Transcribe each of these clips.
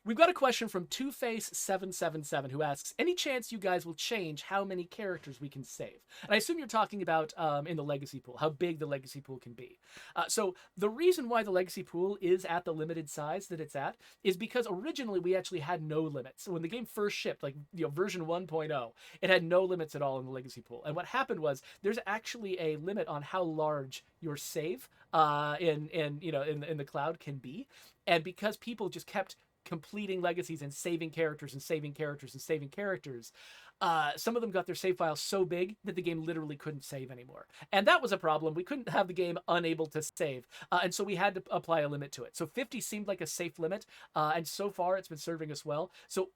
We've got a question from Two-Face777 who asks, any chance you guys will change how many characters we can save? And I assume you're talking about in the legacy pool, how big the legacy pool can be. So the reason why the legacy pool is at the limited size that it's at is because originally we actually had no limits. So when the game first shipped, like version 1.0, it had no limits at all in the legacy pool. And what happened was there's actually a limit on how large your save in the cloud can be. And because people just kept completing legacies and saving characters and saving characters and saving characters, some of them got their save files so big that the game literally couldn't save anymore. And that was a problem. We couldn't have the game unable to save. And so we had to apply a limit to it. So 50 seemed like a safe limit. And so far it's been serving us well. So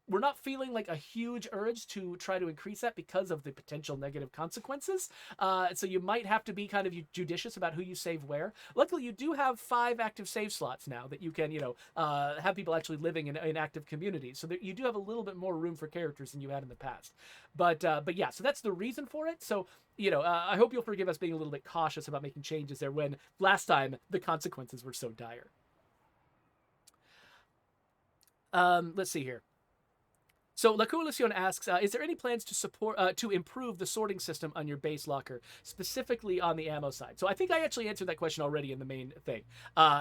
we're not feeling like a huge urge to try to increase that because of the potential negative consequences. So you might have to be kind of judicious about who you save where. Luckily, you do have 5 active save slots now that you can, have people actually living in active communities. So that you do have a little bit more room for characters than you had in the past. But yeah, so that's the reason for it. So, I hope you'll forgive us being a little bit cautious about making changes there when last time the consequences were so dire. Let's see here. So La Coalition asks, is there any plans to improve the sorting system on your base locker, specifically on the ammo side? So I think I actually answered that question already in the main thing,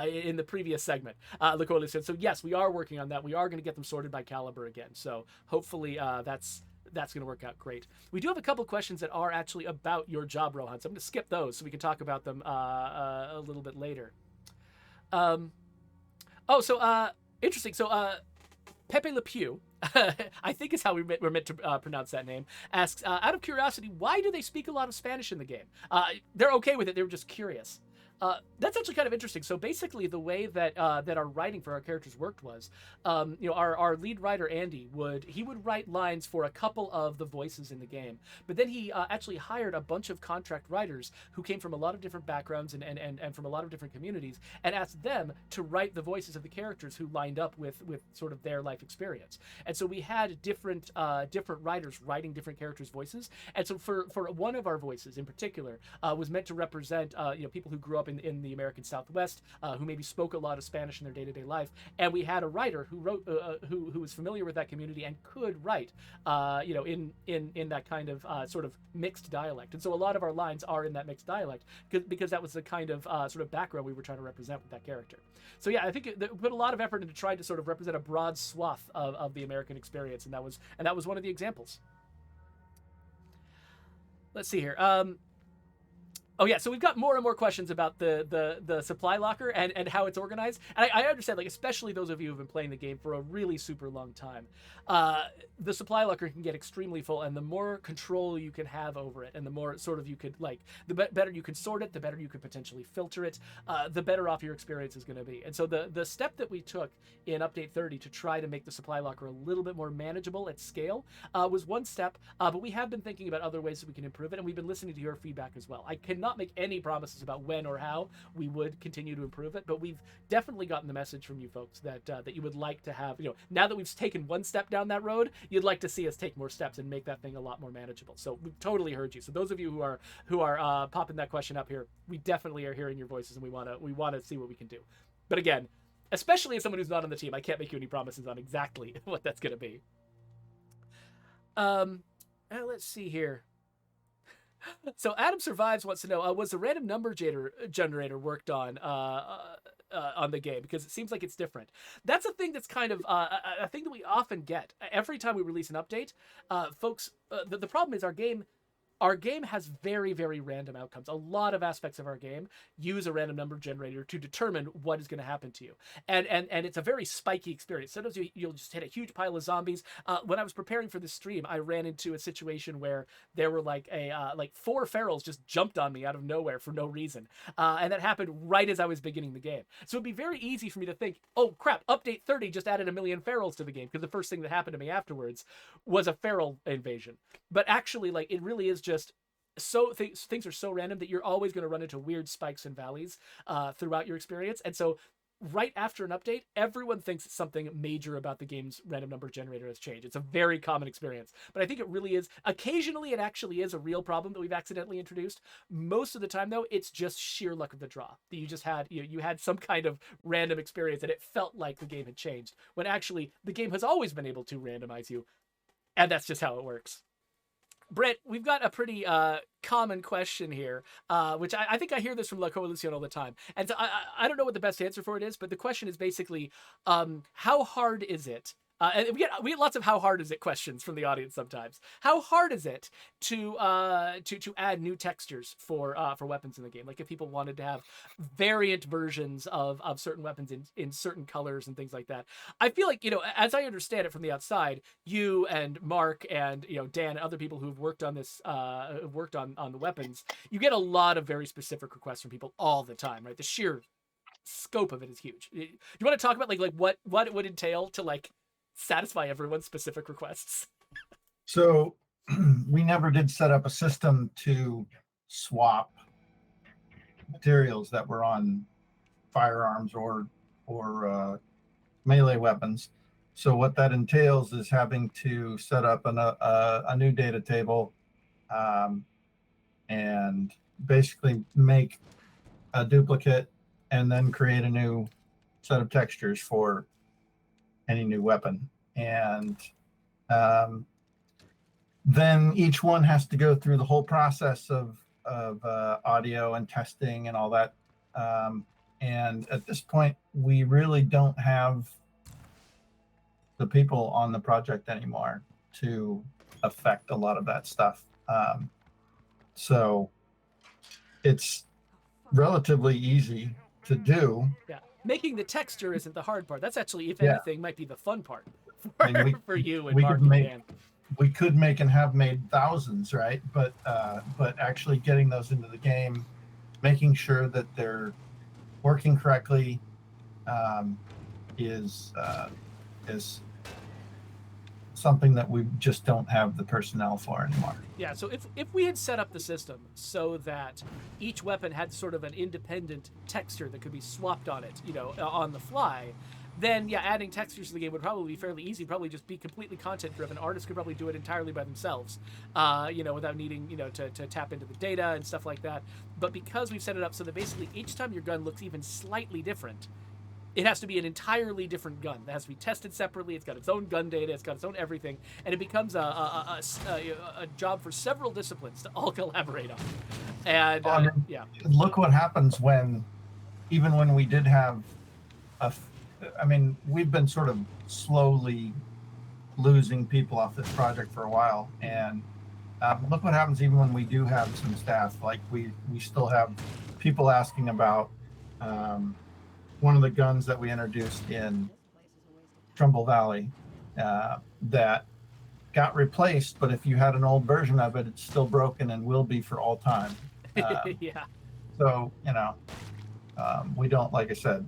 in the previous segment. La Coalition. So yes, we are working on that. We are going to get them sorted by caliber again. So hopefully that's going to work out great. We do have a couple questions that are actually about your job, Rohan. So I'm going to skip those so we can talk about them a little bit later. Interesting. So Pepe Le Pew, I think is how we're meant to pronounce that name, asks, out of curiosity, why do they speak a lot of Spanish in the game? They're okay with it. They were just curious. That's actually kind of interesting. So basically, the way that our writing for our characters worked was, our lead writer Andy would write lines for a couple of the voices in the game, but then he actually hired a bunch of contract writers who came from a lot of different backgrounds and from a lot of different communities, and asked them to write the voices of the characters who lined up with sort of their life experience. And so we had different writers writing different characters' voices. And so for one of our voices in particular was meant to represent people who grew up in the American Southwest, who maybe spoke a lot of Spanish in their day-to-day life, and we had a writer who wrote, who was familiar with that community and could write, in that kind of sort of mixed dialect. And so a lot of our lines are in that mixed dialect because that was the kind of sort of background we were trying to represent with that character. So yeah, I think we put a lot of effort into trying to sort of represent a broad swath of the American experience, and that was one of the examples. Let's see here. Oh yeah, so we've got more and more questions about the supply locker and how it's organized. And I understand, like, especially those of you who've been playing the game for a really super long time, the supply locker can get extremely full, and the more control you can have over it, and the more sort of you could, like, the better you can sort it, the better you could potentially filter it, the better off your experience is going to be. And so the step that we took in Update 30 to try to make the supply locker a little bit more manageable at scale was one step, but we have been thinking about other ways that we can improve it, and we've been listening to your feedback as well. I cannot make any promises about when or how we would continue to improve it, but we've definitely gotten the message from you folks that you would like to have, now that we've taken one step down that road, you'd like to see us take more steps and make that thing a lot more manageable. So we've totally heard you. So those of you who are popping that question up here, we definitely are hearing your voices, and we want to see what we can do. But again, especially as someone who's not on the team, I can't make you any promises on exactly what that's going to be. Let's see here. So Adam Survives wants to know, was the random number generator worked on the game? Because it seems like it's different. That's a thing that's kind of a thing that we often get. Every time we release an update, folks, the problem is our game has very, very random outcomes. A lot of aspects of our game use a random number generator to determine what is going to happen to you. And it's a very spiky experience. Sometimes you'll just hit a huge pile of zombies. When I was preparing for this stream, I ran into a situation where there were like 4 ferals just jumped on me out of nowhere for no reason. And that happened right as I was beginning the game. So it'd be very easy for me to think, oh crap, Update 30 just added 1 million ferals to the game, because the first thing that happened to me afterwards was a feral invasion. But actually, like, it really is just so things are so random that you're always going to run into weird spikes and valleys throughout your experience. And so right after an update, everyone thinks something major about the game's random number generator has changed. It's a very common experience, but I think it really is. Occasionally, it actually is a real problem that we've accidentally introduced. Most of the time, though, it's just sheer luck of the draw that you just had. You had some kind of random experience, and it felt like the game had changed, when actually the game has always been able to randomize you, and that's just how it works. Brent, we've got a pretty common question here, which I think I hear this from La Coalition all the time. And so I don't know what the best answer for it is, but the question is basically, how hard is it? And we get lots of how hard is it questions from the audience sometimes. How hard is it to add new textures for weapons in the game? Like if people wanted to have variant versions of certain weapons in certain colors and things like that. I feel like, as I understand it from the outside, you and Mark and Dan and other people who've worked on this, worked on the weapons, you get a lot of very specific requests from people all the time, right? The sheer scope of it is huge. You want to talk about like what it would entail to like satisfy everyone's specific requests? So we never did set up a system to swap materials that were on firearms or melee weapons. So what that entails is having to set up a new data table, and basically make a duplicate and then create a new set of textures for any new weapon. And then each one has to go through the whole process of audio and testing and all that. And at this point, we really don't have the people on the project anymore to affect a lot of that stuff. So it's relatively easy to do. Yeah. Making the texture isn't the hard part. That's actually, if Yeah. anything, might be the fun part for you and we Mark could make, and Dan. We could make and have made thousands, right? But actually getting those into the game, making sure that they're working correctly, is something that we just don't have the personnel for anymore. Yeah, so if we had set up the system so that each weapon had sort of an independent texture that could be swapped on it, on the fly, then yeah, adding textures to the game would probably be fairly easy. Probably just be completely content driven. Artists could probably do it entirely by themselves, without needing to tap into the data and stuff like that. But because we've set it up so that basically each time your gun looks even slightly different, it has to be an entirely different gun. That has to be tested separately. It's got its own gun data. It's got its own everything, and it becomes a job for several disciplines to all collaborate on. And yeah, look what happens even when we did have we've been sort of slowly losing people off this project for a while, and look what happens even when we do have some staff. Like we still have people asking about one of the guns that we introduced in Trumbull Valley that got replaced, but if you had an old version of it, it's still broken and will be for all time. yeah. So, we don't, like I said,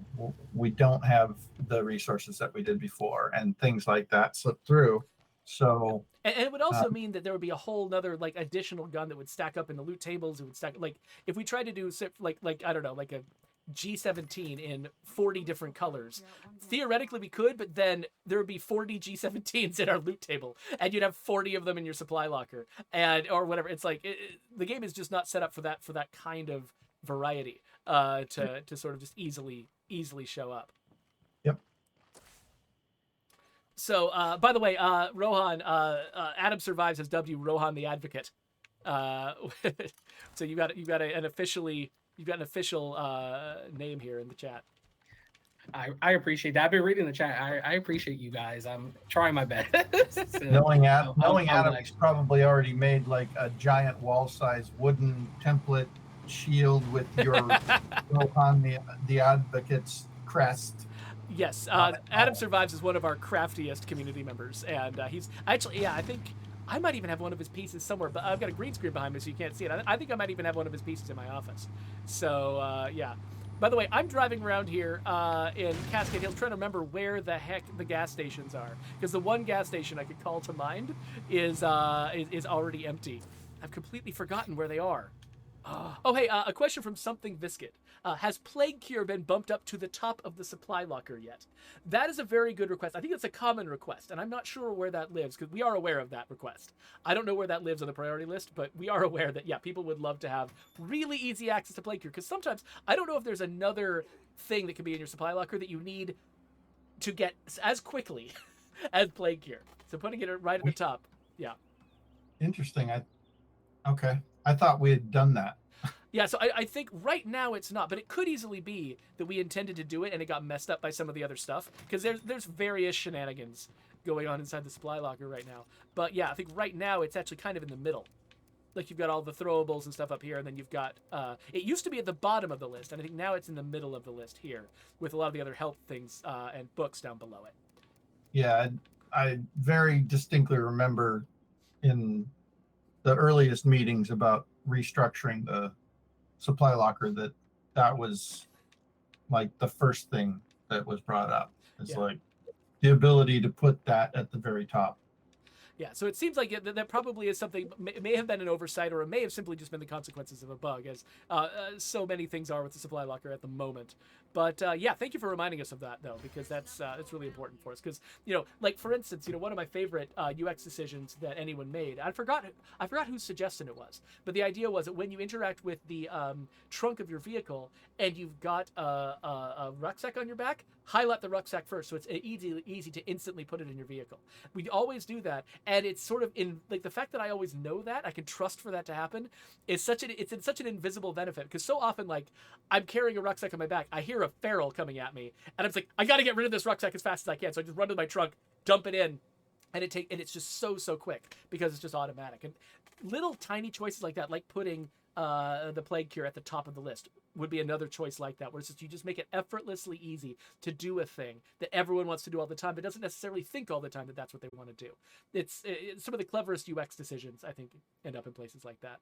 we don't have the resources that we did before, and things like that slip through. So, and it would also mean that there would be a whole nother like additional gun that would stack up in the loot tables. It would stack like if we tried to do like I don't know, like a G17 in 40 different colors. Theoretically we could, but then there would be 40 G17s in our loot table, and you'd have 40 of them in your supply locker, or whatever. It's like the game is just not set up for that kind of variety to sort of just easily show up. Yep. So by the way, Rohan, Adam Survives as W Rohan the Advocate. So you've got an official name here in the chat. I appreciate that. I've been reading the chat. I appreciate you guys. I'm trying my best. So, knowing Adam, he's probably already made like a giant wall-sized wooden template shield with your Rohan the Advocate's crest. Yes, Adam Survives is one of our craftiest community members, and he's actually, I think I might even have one of his pieces somewhere, but I've got a green screen behind me so you can't see it. I think I might even have one of his pieces in my office. So, yeah. By the way, I'm driving around here in Cascade Hills trying to remember where the heck the gas stations are, because the one gas station I could call to mind is already empty. I've completely forgotten where they are. Oh, hey, a question from Something Viscid. Has Plague Cure been bumped up to the top of the supply locker yet? That is a very good request. I think it's a common request, and I'm not sure where that lives, because we are aware of that request. I don't know where that lives on the priority list, but we are aware that, yeah, people would love to have really easy access to Plague Cure, because sometimes, I don't know if there's another thing that can be in your supply locker that you need to get as quickly as Plague Cure. So putting it right at the top, yeah. Interesting. Okay. I thought we had done that. Yeah, so I think right now it's not, but it could easily be that we intended to do it and it got messed up by some of the other stuff, because there's various shenanigans going on inside the supply locker right now. But yeah, I think right now it's actually kind of in the middle. Like you've got all the throwables and stuff up here, and then you've got it used to be at the bottom of the list, and I think now it's in the middle of the list here with a lot of the other health things and books down below it. Yeah, I very distinctly remember in the earliest meetings about restructuring the supply locker that was like the first thing that was brought up. It's Yeah. like the ability to put that at the very top. Yeah, so it seems like that probably is something, may have been an oversight, or it may have simply just been the consequences of a bug, as so many things are with the supply locker at the moment. But yeah, thank you for reminding us of that, though, because that's really important for us. Because, like for instance, one of my favorite UX decisions that anyone made, I forgot whose suggestion it was, but the idea was that when you interact with the trunk of your vehicle and you've got a rucksack on your back, highlight the rucksack first, so it's easy to instantly put it in your vehicle. We always do that, and it's sort of in like the fact that I always know that I can trust for that to happen is such an invisible benefit, because so often, like, I'm carrying a rucksack on my back, I hear a feral coming at me, and I'm like, I got to get rid of this rucksack as fast as I can, so I just run to my trunk, dump it in, and it's just so quick because it's just automatic. And little tiny choices like that, like putting the Plague Cure at the top of the list, would be another choice like that, where it's just you just make it effortlessly easy to do a thing that everyone wants to do all the time, but doesn't necessarily think all the time that that's what they want to do. It's some of the cleverest UX decisions, I think, end up in places like that.